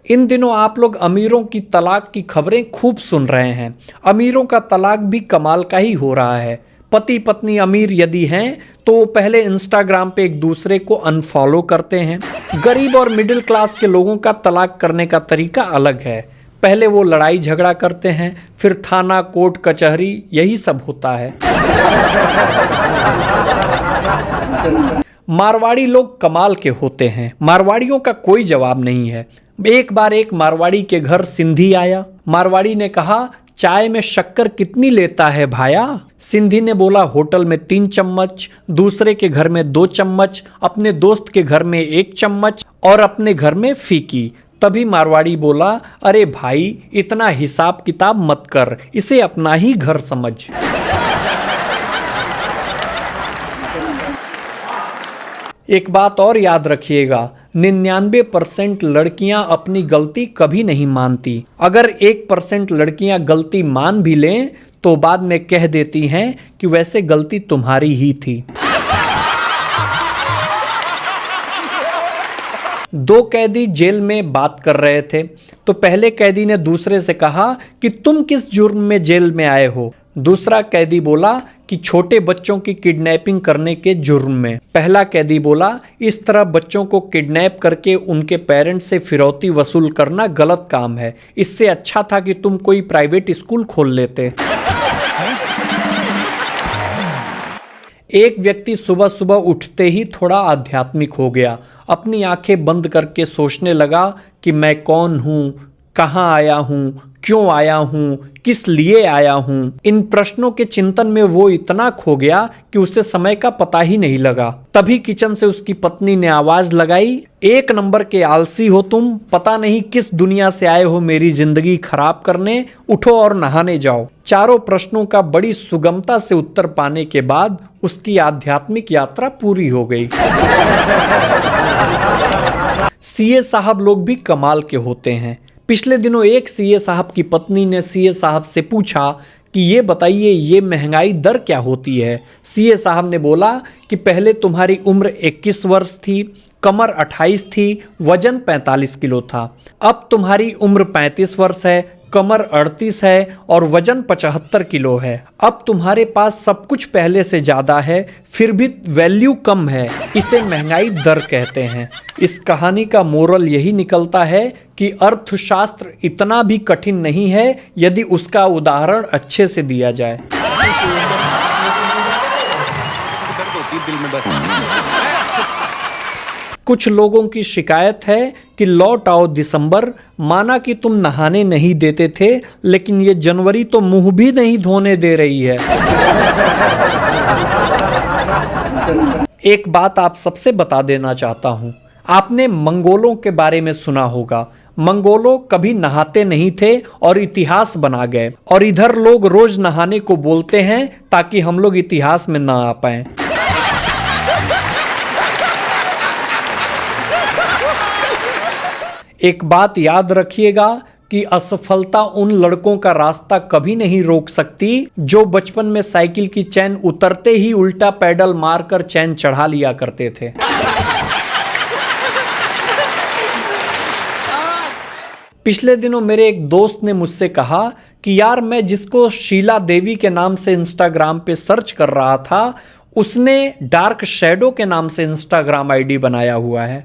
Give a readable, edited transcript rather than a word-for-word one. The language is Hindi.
इन दिनों आप लोग अमीरों की तलाक की खबरें खूब सुन रहे हैं। अमीरों का तलाक भी कमाल का ही हो रहा है। पति पत्नी अमीर यदि हैं तो वो पहले इंस्टाग्राम पे एक दूसरे को अनफॉलो करते हैं। गरीब और मिडिल क्लास के लोगों का तलाक करने का तरीका अलग है। पहले वो लड़ाई झगड़ा करते हैं, फिर थाना कोर्ट कचहरी यही सब होता है। मारवाड़ी लोग कमाल के होते हैं। मारवाड़ियों का कोई जवाब नहीं है। एक बार एक मारवाड़ी के घर सिंधी आया। मारवाड़ी ने कहा, चाय में शक्कर कितनी लेता है भाया? सिंधी ने बोला, होटल में 3 चम्मच, दूसरे के घर में 2 चम्मच, अपने दोस्त के घर में 1 चम्मच और अपने घर में फीकी। तभी मारवाड़ी बोला, अरे भाई इतना हिसाब किताब मत कर, इसे अपना ही घर समझ। एक बात और याद रखिएगा, 99% लड़कियां अपनी गलती कभी नहीं मानती। अगर 1% लड़कियां गलती मान भी लें तो बाद में कह देती हैं कि वैसे गलती तुम्हारी ही थी। 2 कैदी जेल में बात कर रहे थे तो पहले कैदी ने दूसरे से कहा कि तुम किस जुर्म में जेल में आए हो? दूसरा कैदी बोला कि छोटे बच्चों की किडनैपिंग करने के जुर्म में। पहला कैदी बोला, इस तरह बच्चों को किडनैप करके उनके पेरेंट्स से फिरौती वसूल करना गलत काम है। इससे अच्छा था कि तुम कोई प्राइवेट स्कूल खोल लेते। एक व्यक्ति सुबह सुबह उठते ही थोड़ा आध्यात्मिक हो गया। अपनी आंखें बंद करके सोचने लगा कि मैं कौन हूँ, कहाँ आया हूँ, क्यों आया हूँ, किस लिए आया हूँ। इन प्रश्नों के चिंतन में वो इतना खो गया कि उसे समय का पता ही नहीं लगा। तभी किचन से उसकी पत्नी ने आवाज लगाई, 1 नंबर के आलसी हो तुम, पता नहीं किस दुनिया से आए हो मेरी जिंदगी खराब करने, उठो और नहाने जाओ। चारों प्रश्नों का बड़ी सुगमता से उत्तर पाने के बाद उसकी आध्यात्मिक यात्रा पूरी हो गई। सीए साहब लोग भी कमाल के होते हैं। पिछले दिनों एक सीए साहब की पत्नी ने सीए साहब से पूछा कि ये बताइए ये महंगाई दर क्या होती है? सीए साहब ने बोला कि पहले तुम्हारी उम्र 21 वर्ष थी, कमर 28 थी, वजन 45 किलो था। अब तुम्हारी उम्र 35 वर्ष है, कमर 38 है और वजन 75 किलो है। अब तुम्हारे पास सब कुछ पहले से ज़्यादा है, फिर भी वैल्यू कम है। इसे महंगाई दर कहते हैं। इस कहानी का मोरल यही निकलता है कि अर्थशास्त्र इतना भी कठिन नहीं है यदि उसका उदाहरण अच्छे से दिया जाए। कुछ लोगों की शिकायत है कि लौट आओ दिसंबर, माना कि तुम नहाने नहीं देते थे, लेकिन ये जनवरी तो मुंह भी नहीं धोने दे रही है। एक बात आप सबसे बता देना चाहता हूं, आपने मंगोलों के बारे में सुना होगा। मंगोलों कभी नहाते नहीं थे और इतिहास बना गए, और इधर लोग रोज नहाने को बोलते हैं ताकि हम लोग इतिहास में ना आ पाए। एक बात याद रखिएगा कि असफलता उन लड़कों का रास्ता कभी नहीं रोक सकती जो बचपन में साइकिल की चैन उतरते ही उल्टा पैडल मारकर चैन चढ़ा लिया करते थे। पिछले दिनों मेरे एक दोस्त ने मुझसे कहा कि यार, मैं जिसको शीला देवी के नाम से इंस्टाग्राम पे सर्च कर रहा था, उसने डार्क शैडो के नाम से इंस्टाग्राम आईडी बनाया हुआ है।